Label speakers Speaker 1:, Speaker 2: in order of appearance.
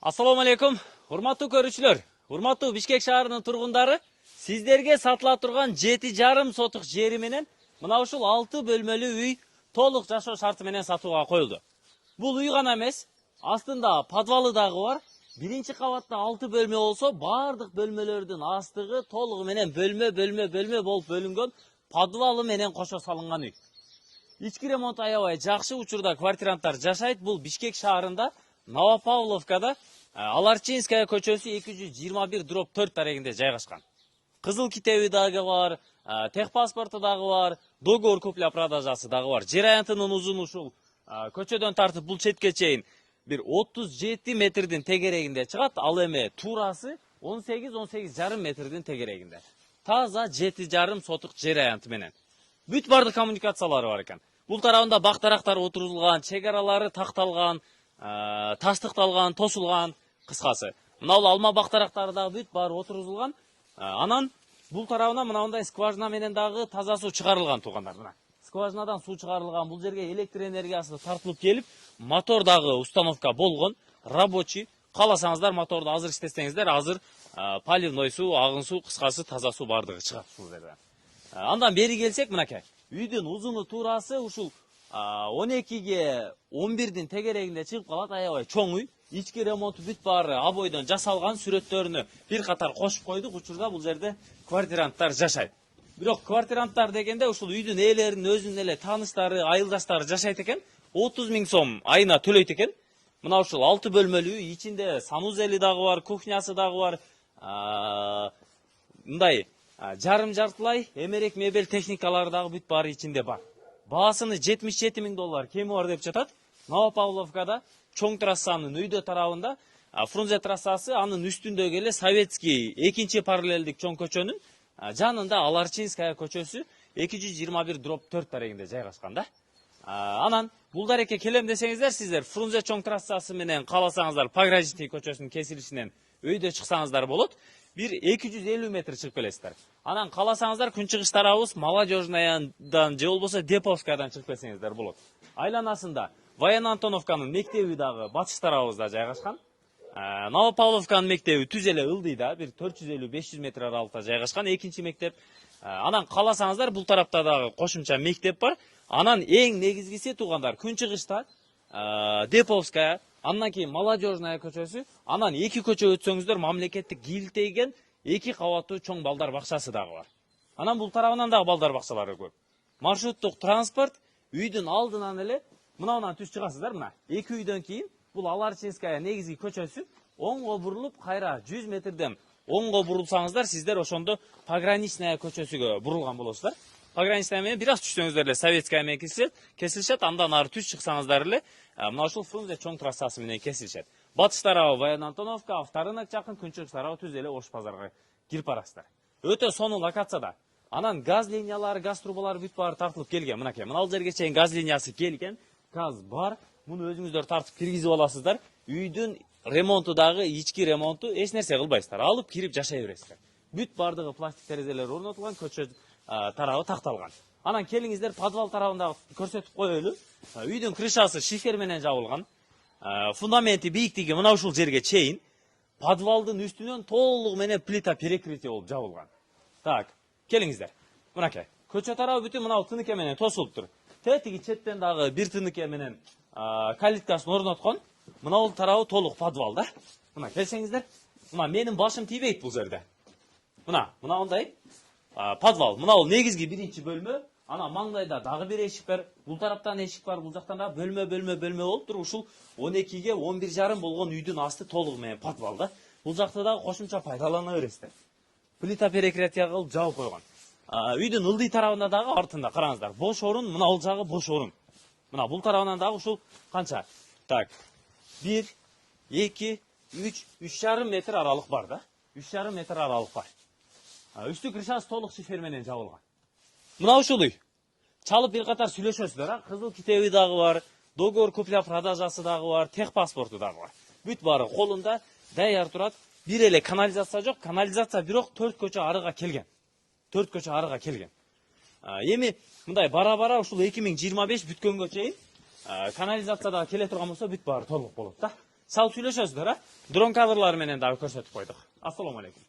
Speaker 1: Assalamu alaikum. Урматтуу көрүүчүлөр, урматтуу Бишкек шаарынын тургундары, сиздерге сатыла турган 7,5 сотук жери менен мына ушул 6 бөлмөлүү үй толук жашоо шарты менен сатууга коюлду. Бул үй гана эмес, астында подвалы дагы бар. Биринчи кабатта 6 бөлмө болсо, бардык бөлмөлөрдүн астыгы толугу менен бөлмө болуп бөлүнгөн подвалы менен кошо салынган үй. Ички ремонт аябай жакшы, учурда квартиранттар жашайт. Бул Бишкек шаарында, Новопавловкада, Аларчинская көчөсү 221/4 тарегинде жайгашкан. Кызыл китеби дагы бар, техпаспорту дагы бар, договор купля-продажасы дагы бар. Жер аянтынын узуну ушул көчөдөн тартып бул четке чейин бир 37 метрдин тегерегинде чыгат, ал эми туурасы 18-18,5 метрдин тегерегинде. Таза 7,5 сотук жер аянты менен. Бүт бардык коммуникациялары бар экен. Бул тарабында бак-дарактар отурулган, чек аралары такталган, тастыкталган, тосулган, кыскасы. Мына бул алма бак-дарактары дагы бүт баары отурулган. Анан бул тарабына мындай скважина менен дагы таза суу чыгарылган туугандар. Мына скважинадан суу чыгарылган, бул жерге электр энергиясы тартылып келип, мотор дагы установка болгон, рабочий. Кааласаңыздар моторду азыр иштетсеңиздер, азыр поливной суу, агын суу, кыскасы таза суу бардыгы чыгат ушул жерде. Андан бери келсек, мынакей. Үйдүн узуну туурасы ушул 12ге 11дин тегерегинде чыгып калат, аябай чоң үй. Ички ремонту бүт баары обойдон жасалган, сүрөттөрүнү бир катар кошуп койдук. Учурда бул жерде квартиранттар жашайт. Бирок квартиранттар дегенде ушул үйдүн ээлеринин өзүнүн эле тааныштары, айылдаштары жашайт экен. 30 000 сом айына төлөйт экен. Мына ушул 6 бөлмөлүү үй, ичинде санузели дагы бар, кухнясы дагы бар. Мындай жарым жартылай эмерек мебель техникалары дагы бүт баары ичинде бар. Баасыны $77 000 кеми бар деп жатат. Новопавловкада чоң трассанын өйдө тарабында, Фрунзе трассасы, анын үстүндөгү эле Советский экинчи параллелдик чоң көчөнүн жанында Аларчинская көчөсү 221/4 тарегинде жайгашкан да. Анан бул дарекке келем десеңиздер, сиздер Фрунзе чоң трассасы менен кааласаңыздар Пограничный көчөсүнүн кесилишинен өйдө чыксаңыздар болот. Бир 250 метр чыгып келесиздер. Анан кааласаңыздар күнчыгыш тарабыбыз Молодежнаядан же болбосо Деповскаядан чыгып келсеңиздер болот. Айланасында Воен Антоновканын мектеби дагы батыш тарабыбызда жайгашкан. Новопавловканын мектеби түз эле ылдыйда, бир 450-500 метр аралыкта жайгашкан экинчи мектеп. Анан кааласаңыздар бул тарапта дагы кошумча мектеп бар. Анан эң негизгиси туугандар, күнчыгышта Деповская, андан кийин Молодежная көчөсү, анан эки көчө өтсөңүздөр мамлекеттик кийлтейген 2 кабаттуу чоң балдар бакчасы дагы бар. Анан бул тарабынан дагы балдар бакчалары көп. Маршруттук транспорт үйдүн алдынан эле мынаудан түз чыгасыздар, мына. Эки үйдөн кийин бул Аларчинская негизги көчөсү оңго бурулуп, кайра 100 метрден оңго бурулсаңыздар, сиздер ошондо Пограничная көчөсүгө бурулган болосуздар. Пограничная менен бир аз түшсөңүздөр эле Советская менен кесилишет, андан ары түз чыксаңыздар эле мына ушул Фрунзе чоң трассасы менен кесилишет. Батыш тарабы Воен Антоновка, Авторынок жакын, күнчыгыш тарабы түз эле Ош базарга кирип барасыздар. Өтө сонун локацияда. Анан газ линиялары, газ трубалары бүт баары тартылып келген. Мынакей, мына жерге чейин газ линиясы келген, газ бар. Муну өзүңүздөр тартып киргизип аласыздар. Үйдүн ремонту дагы, ички ремонту эч нерсе кылбайсыздар. Алып кирип жашай бересиздер. Бүт бардыгы пластик терезелер орнотулган, көчө тарабы такталган. Анан келиңиздер подвал тарабында көрсөтүп коелу. Үйдүн крышасы шифер менен жабылган. Фундаменти бийиктиги мына ушул жерге чейин. Подвалдын үстүнөн толугу менен плита перекрытие болуп жабылган. Так, келиңиздер. Мынакей, көчө тарабы бүтүн мына тыныке менен тосулуптур. Тетиги четтен дагы бир тыныке менен калиткасын орноткон. Мына бул тарабы толук подвал да. Мына келсеңиздер. Мына менин башым тийбейт бул жерде. Мына ондай подвал. Мына бул негизги биринчи бөлмө. Ана маңдайда дагы бир эшик бар. Бул тараптан эшик бар, бул жактан да бөлмө болуп туруп, ушул 12ге 11,5 болгон үйдүн асты толугу менен подвал да. Бул жакта дагы кошумча пайдалана бересиздер. Плита перекрытие кылып жабып койгон. Үйдүн ылдый тарабында дагы артында караңыздар. Бош орун, мына бул жагы бош орун. Мына бул тарабынан дагы ушул канча? Так. 1, 2, 3, 3,5 метр аралык бар да. 3,5 метр аралык бар. Үстү крышасы толук шифер менен жабылган. Мына ушул үй. Чалып бир катар сүйлөшөсүздөр, кызыл китеби дагы бар, договор купля-продажасы дагы бар, техпаспорту дагы бар. Бүт баары колунда даяр турат. Бир эле канализация жок, канализация бирок 4 көчө арыга келген. 4 көчө арыга келген. Эми мындай бара-бара ушул 2025 бүткөнгө чейин канализация дагы келе турган болсо бүт баары толук болот да. сал сүйлөшөсүздөр, дрон кадрлары менен дагы көрсөтүп койдук. Ассаламу алейкум.